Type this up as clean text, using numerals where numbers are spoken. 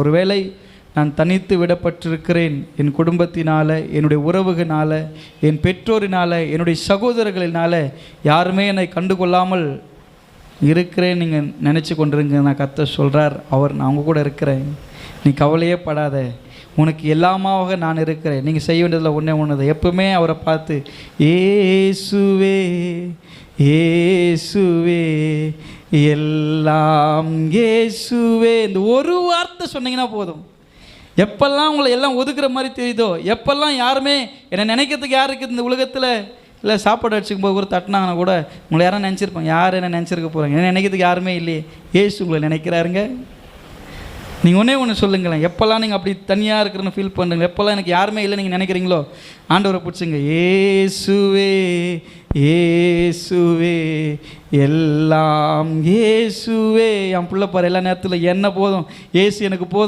ஒருவேளை நான் தனித்து விடப்பட்டிருக்கிறேன், என் குடும்பத்தினால், என்னுடைய உறவுகளால், என் பெற்றோரினால், என்னுடைய சகோதரர்களினால் யாருமே என்னை கண்டுகொள்ளாமல் இருக்கிறேன் நீங்கள் நினச்சி கொண்டிருங்க. நான் கர்த்தர் சொல்கிறார், நான் அவங்க கூட இருக்கிறேன், நீ கவலையே படாத, உனக்கு எல்லாமாக நான் இருக்கிறேன். நீங்கள் செய்ய வேண்டியதில் ஒன்று எப்பவுமே அவரை பார்த்து இயேசுவே இயேசுவே எல்லாம் இயேசுவே, இந்த ஒரு வார்த்தை சொன்னீங்கன்னா போதும். எப்பெல்லாம் உங்களை எல்லாம் ஒதுக்குற மாதிரி தெரியுதோ, எப்பெல்லாம் யாருமே என்னை நினைக்கிறதுக்கு யார் இருக்குது இந்த உலகத்தில், இல்லை சாப்பாடு அடிச்சுக்கும் போது ஒரு தட்டினாங்கன்னா கூட உங்களை யாரும் நினச்சிருப்பாங்க, யார் என்ன நினச்சிருக்க போகிறாங்க, என்ன நினைக்கிறதுக்கு யாருமே இல்லையே, ஏசு உங்களை நினைக்கிறாருங்க. நீங்கள் ஒன்று சொல்லுங்களேன், எப்போல்லாம் நீங்கள் அப்படி தனியாக இருக்கிறன்னு ஃபீல் பண்ணுறீங்க, எப்போல்லாம் எனக்கு யாருமே இல்லை நீங்கள் நினைக்கிறீங்களோ, ஆண்டவரை பிடிச்சிங்க, இயேசுவே இயேசுவே எல்லாம் இயேசுவே. என் பிள்ளை பாரு எல்லா நேரத்தில் என்ன போதும், ஏசு எனக்கு போதும்.